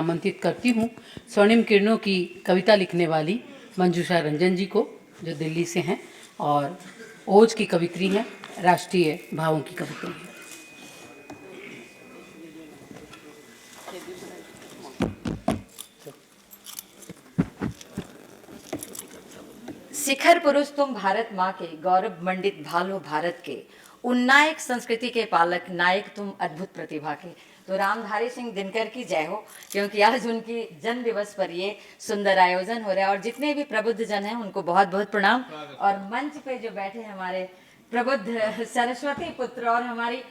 आमंत्रित करती हूँ स्वर्णिम किरणों की कविता लिखने वाली मंजूषा रंजन जी को, जो दिल्ली से हैं और ओज की कवित्री हैं, राष्ट्रीय भावों की कवित्री हैं। शिखर पुरुष तुम भारत माँ के, गौरव मंडित भालो भारत के, उन्नायक संस्कृति के पालक, नायक तुम अद्भुत प्रतिभा के। तो रामधारी सिंह दिनकर की जय हो, क्योंकि आज उनकी जन्म दिवस पर ये सुंदर आयोजन हो रहा है और जितने भी प्रबुद्ध जन हैं उनको बहुत बहुत प्रणाम। और मंच पे जो बैठे हमारे प्रबुद्ध सरस्वती पुत्र और हमारी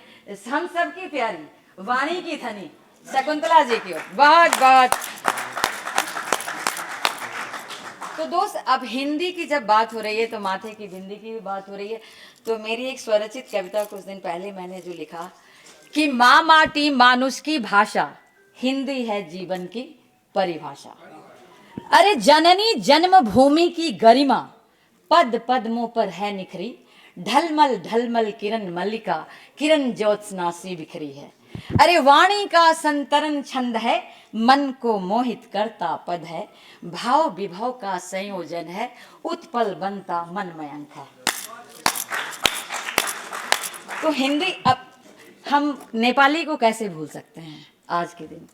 हम सब की प्यारी वाणी की धनी शकुंतला जी की ओर बहुत बहुत। तो दोस्त, अब हिंदी की जब बात हो रही है तो माथे की बिंदी की भी बात हो रही है। तो मेरी एक स्वरचित कविता कुछ दिन पहले मैंने जो लिखा कि माँ माटी मानुष की भाषा, हिंदी है जीवन की परिभाषा। अरे जननी जन्मभूमि की गरिमा, पद पद मुंह पर है निखरी, ढलमल ढलमल किरण मल्लिका, किरण ज्योत्सना सी बिखरी है। अरे वाणी का संतरण छंद है, मन को मोहित करता पद है, भाव विभव का संयोजन है, उत्पल बनता मनमय अंक है। तो हिंदी, अब हम नेपाली को कैसे भूल सकते हैं आज के दिन,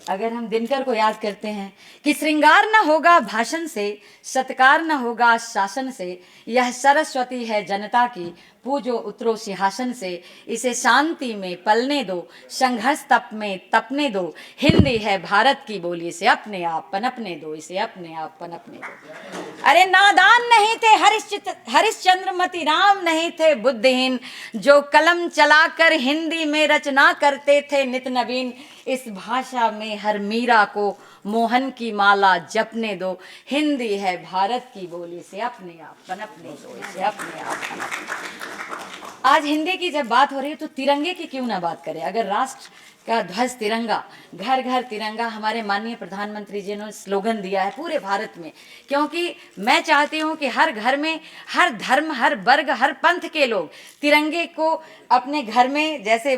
अगर हम दिनकर को याद करते हैं कि श्रृंगार न होगा भाषण से, सत्कार न होगा शासन से, यह सरस्वती है जनता की, पूजो उतरो सिंहासन से, इसे शांति में पलने दो, संघर्ष तप में तपने दो, हिंदी है भारत की बोली, इसे अपने आप पनपने दो, इसे अपने आप पनपने दो। अरे नादान नहीं थे हरिश्चंद्र मति राम नहीं थे बुद्धिहीन, जो कलम चलाकर हिंदी में रचना करते थे नित नवीन, इस भाषा में हर मीरा को मोहन की माला जपने दो, हिंदी है भारत की बोली, से अपने आप पनपने दो, इसे अपने आप पनपने दो। आज हिंदी की जब बात हो रही है तो तिरंगे की क्यों ना बात करें। अगर राष्ट्र का ध्वज तिरंगा, घर घर तिरंगा, हमारे माननीय प्रधानमंत्री जी ने स्लोगन दिया है पूरे भारत में, क्योंकि मैं चाहती हूं कि हर घर में हर धर्म, हर वर्ग, हर पंथ के लोग तिरंगे को अपने घर में जैसे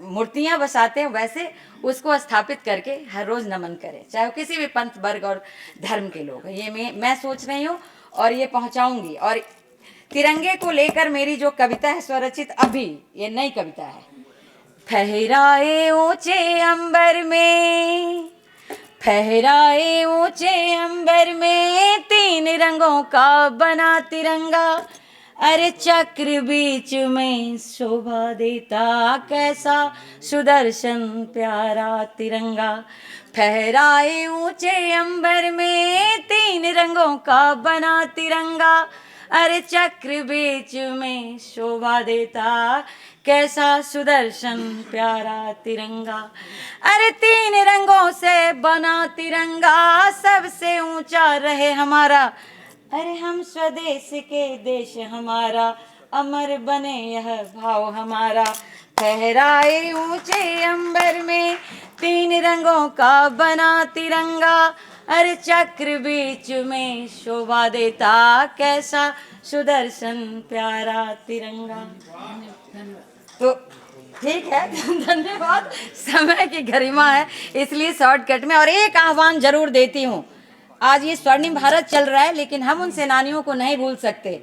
मूर्तियां बसाते हैं वैसे उसको स्थापित करके हर रोज नमन करें, चाहे वो किसी भी पंथ वर्ग और धर्म के लोग। ये मैं सोच रही हूँ और ये पहुंचाऊंगी। और तिरंगे को लेकर मेरी जो कविता है स्वरचित, अभी ये नई कविता है। फहराए ऊंचे अंबर में, फहराए ऊंचे अंबर में, तीन रंगों का बना तिरंगा, अरे चक्र बीच में शोभा देता, कैसा सुदर्शन प्यारा तिरंगा। फहराए ऊंचे अंबर में, तीन रंगों का बना तिरंगा, अरे चक्र बीच में शोभा देता, कैसा सुदर्शन प्यारा तिरंगा। अरे तीन रंगों से बना तिरंगा, सबसे ऊंचा रहे हमारा, अरे हम स्वदेश के देश हमारा, अमर बने यह भाव हमारा। फहराए ऊंचे अंबर में, तीन रंगों का बना तिरंगा, अरे चक्र बीच में शोभा देता, कैसा सुदर्शन प्यारा तिरंगा। तो ठीक है, धन्यवाद। समय की गरिमा है इसलिए शॉर्टकट में। और एक आह्वान जरूर देती हूँ, आज ये स्वर्णिम भारत चल रहा है लेकिन हम उन सेनानियों को नहीं भूल सकते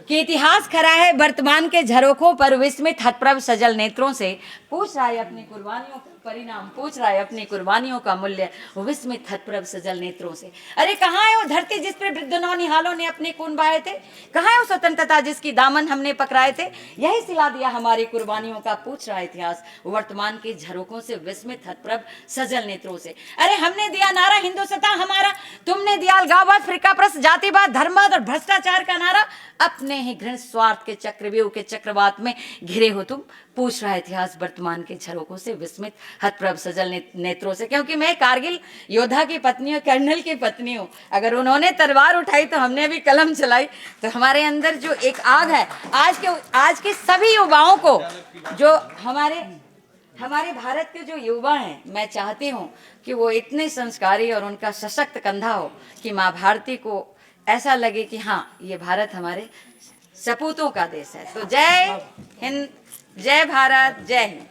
कि इतिहास खड़ा है वर्तमान के झरोखों पर, विस्मित हतप्रभ सजल नेत्रों से, पूछ रहा है अपनी कुर्बानियों का परिणाम, पूछ रहा है अपनी कुर्बानियों का मूल्य, विस्मित हतप्रभ सजल नेत्रों से। अरे कहाँ है वो धरती जिस पर वृद्ध नौनिहालों ने अपने खून बहाए थे, कहाँ है वो स्वतंत्रता जिसकी दामन हमने पकड़ाए थे, यही सिला दिया हमारी कुर्बानियों का, पूछ रहा है इतिहास वर्तमान के झरोखों से, विस्मित हतप्रभ सजल नेत्रों से। अरे हमने दिया नारा हिंदुस्तां हमारा, तुमने दिया अलगाववाद, फिरकाप्रस्त, जातिवाद, धर्मवाद और भ्रष्टाचार का नारा, अपने ही घृण स्वार्थ के चक्रव्यूह के चक्रवात में घिरे हो तुम, पूछ रहा है इतिहास वर्तमान के झरोखों से, विस्मित हतप्रभ सजल नेत्रों से। क्योंकि मैं कारगिल योद्धा की पत्नी हूँ, कर्नल की पत्नी हूँ, अगर उन्होंने तलवार उठाई तो हमने भी कलम चलाई। तो हमारे अंदर जो एक आग है, आज के सभी युवाओं को, जो हमारे भारत के जो युवा हैं, मैं चाहती हूँ कि वो इतने संस्कारी और उनका सशक्त कंधा हो कि माँ भारती को ऐसा लगे कि हाँ, ये भारत हमारे सपूतों का देश है। तो जय हिंद, जय भारत, जय हिंद।